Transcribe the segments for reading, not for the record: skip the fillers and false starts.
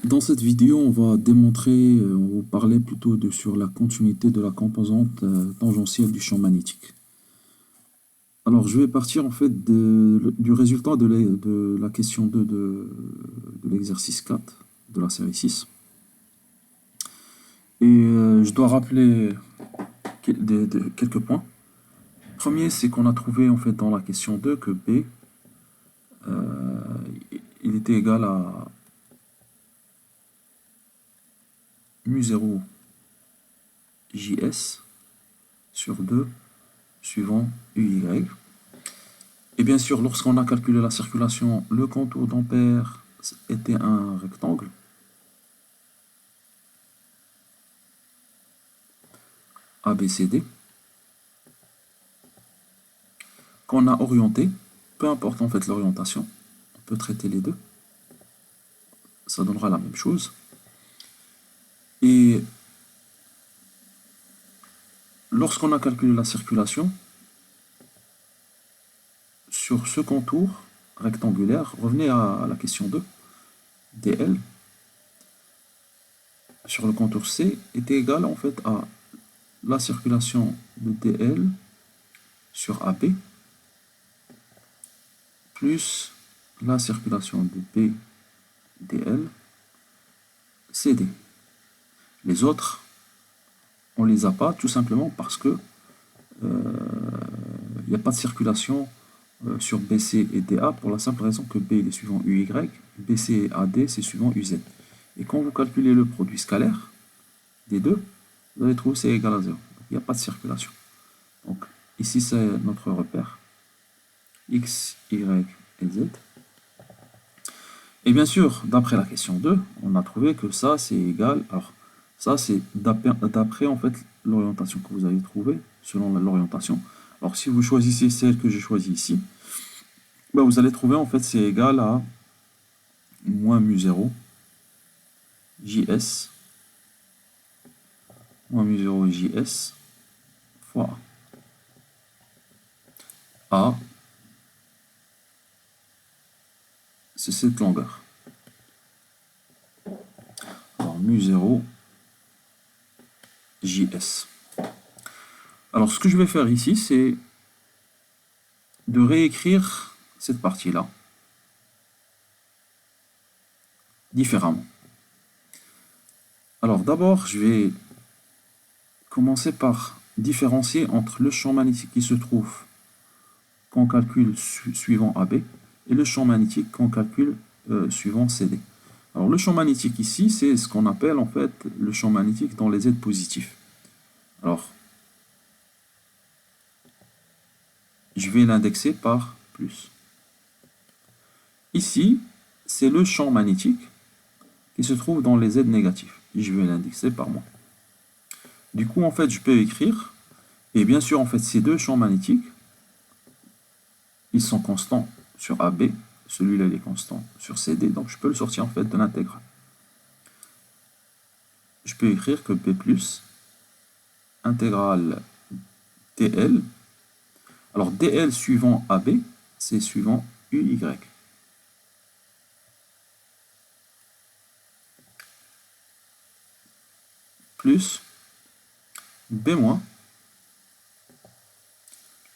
Dans cette vidéo, on va démontrer, on va parler plutôt sur la continuité de la composante tangentielle du champ magnétique. Alors, je vais partir en fait du résultat de la question 2 de l'exercice 4 de la série 6. Et je dois rappeler quelques points. Premier, c'est qu'on a trouvé en fait dans la question 2 que B, il était égal à mu0 JS sur 2 suivant UY. Et bien sûr, lorsqu'on a calculé la circulation, le contour d'ampère était un rectangle. ABCD. Qu'on a orienté, peu importe en fait l'orientation, on peut traiter les deux. Ça donnera la même chose. Et lorsqu'on a calculé la circulation, sur ce contour rectangulaire, revenez à la question 2, dl, sur le contour C, était égal en fait à la circulation de dl sur AB, plus la circulation de B dl CD. Les autres, on ne les a pas tout simplement parce que il n'y a pas de circulation sur BC et DA pour la simple raison que B est suivant UY, BC et AD c'est suivant UZ. Et quand vous calculez le produit scalaire des deux, vous allez trouver c'est égal à 0. Il n'y a pas de circulation. Donc ici c'est notre repère X, Y et Z. Et bien sûr, d'après la question 2, on a trouvé que ça c'est égal. Alors ça c'est d'après en fait l'orientation que vous avez trouvée selon l'orientation. Alors si vous choisissez celle que j'ai choisie ici, ben, vous allez trouver en fait c'est égal à moins mu0 JS moins mu0 JS fois A, c'est cette longueur. Alors mu0 JS. Alors ce que je vais faire ici, c'est de réécrire cette partie-là différemment. Alors d'abord, je vais commencer par différencier entre le champ magnétique qui se trouve qu'on calcule suivant AB et le champ magnétique qu'on calcule suivant CD. Alors le champ magnétique ici, c'est ce qu'on appelle en fait le champ magnétique dans les Z positifs. Alors, je vais l'indexer par plus. Ici, c'est le champ magnétique qui se trouve dans les Z négatifs. Et je vais l'indexer par moins. Du coup, en fait, je peux écrire, et bien sûr, en fait, ces deux champs magnétiques, ils sont constants sur AB, celui-là il est constant sur CD, donc je peux le sortir en fait de l'intégrale. Je peux écrire que P plus intégrale dl. Alors dl suivant AB, c'est suivant UY. Plus B moins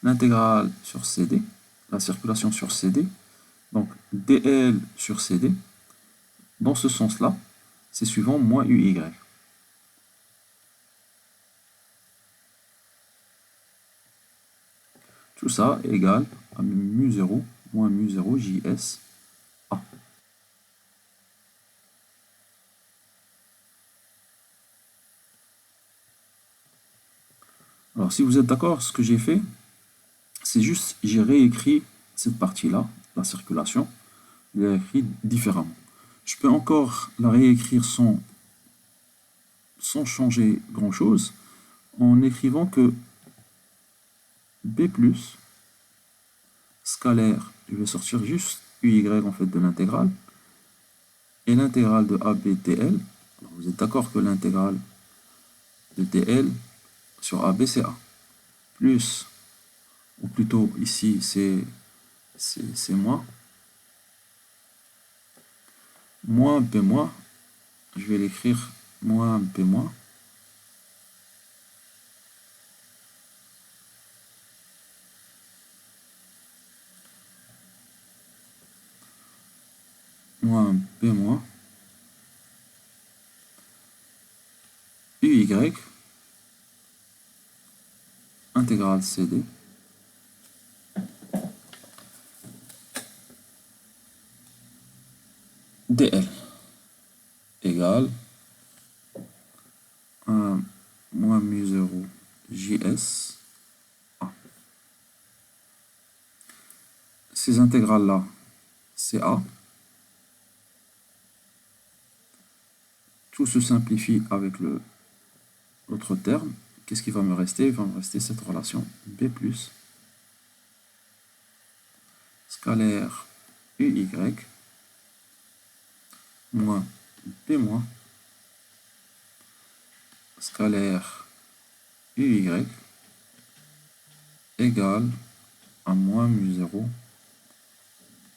l'intégrale sur CD, la circulation sur CD, donc dl sur CD, dans ce sens-là, c'est suivant moins UY. Tout ça est égal à mu0 moins mu0 JS A. Alors si vous êtes d'accord, ce que j'ai fait, c'est juste, j'ai réécrit cette partie-là, la circulation, je l'ai écrit différemment. Je peux encore la réécrire sans changer grand-chose, en écrivant que B+, scalaire, je vais sortir juste UY en fait de l'intégrale, et l'intégrale de AB dl, alors vous êtes d'accord que l'intégrale de dl sur AB c'est A, plus, ou plutôt ici c'est moins, moins B moins, je vais l'écrire moins P moins. Moins P moins. UY intégrale CD DL égale 1 moins mu0 JS A. Ces intégrales-là, c'est A. Tout se simplifie avec l'autre terme. Qu'est-ce qui va me rester? Il va me rester cette relation B plus scalaire UY moins P moins scalaire UY égale à moins mu0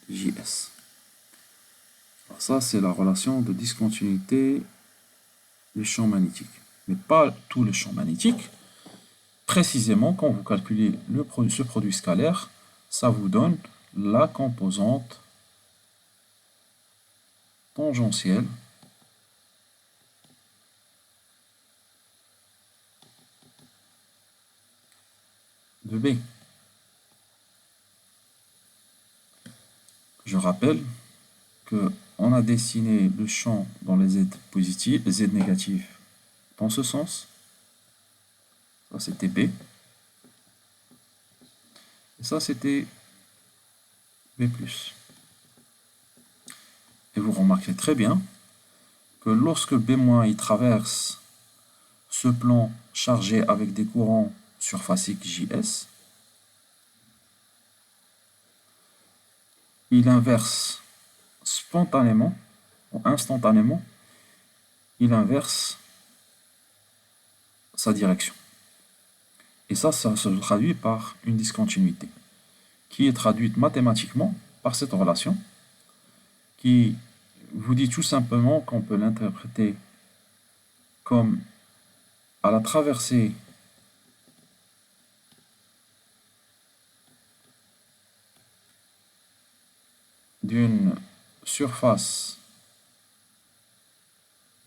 JS. Alors ça, c'est la relation de discontinuité du champ magnétique. Mais pas tout le champ magnétique. Précisément, quand vous calculez ce produit scalaire, ça vous donne la composante tangentielle de B. Je rappelle qu'on a dessiné le champ dans les Z positifs, les Z négatifs dans ce sens. Ça, c'était B. Et ça, c'était B+. Et vous remarquez très bien que lorsque B- il traverse ce plan chargé avec des courants surfaciques JS, il inverse spontanément ou instantanément, il inverse sa direction. Et ça se traduit par une discontinuité qui est traduite mathématiquement par cette relation qui vous dit tout simplement qu'on peut l'interpréter comme à la traversée d'une surface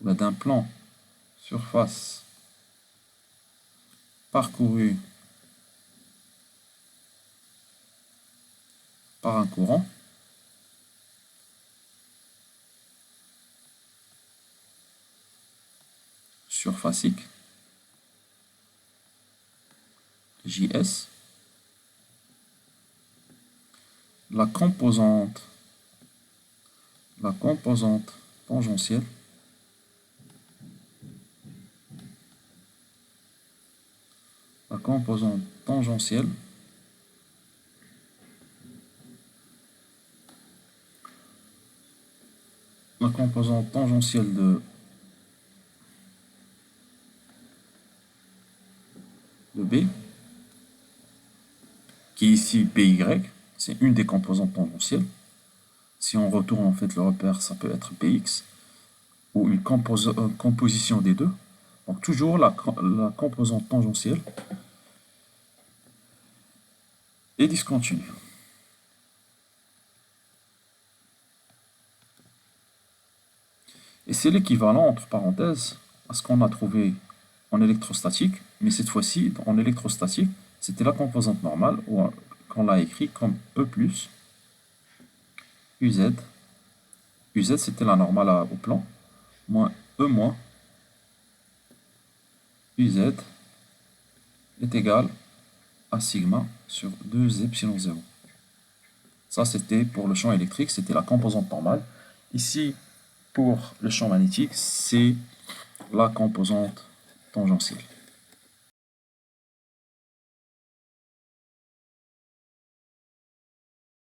ou d'un plan surface parcouru par un courant surfacique JS, la composante tangentielle de B, qui est ici PY, c'est une des composantes tangentielles. Si on retourne en fait le repère, ça peut être PX, ou une composition des deux. Donc toujours la composante tangentielle est discontinue. Et c'est l'équivalent, entre parenthèses, à ce qu'on a trouvé en électrostatique, mais cette fois-ci, en électrostatique, c'était la composante normale, qu'on l'a écrit comme E plus UZ. UZ, c'était la normale au plan, moins E moins UZ est égal à sigma sur 2 epsilon 0. Ça, c'était pour le champ électrique, c'était la composante normale. Ici, pour le champ magnétique, c'est la composante tangentielle.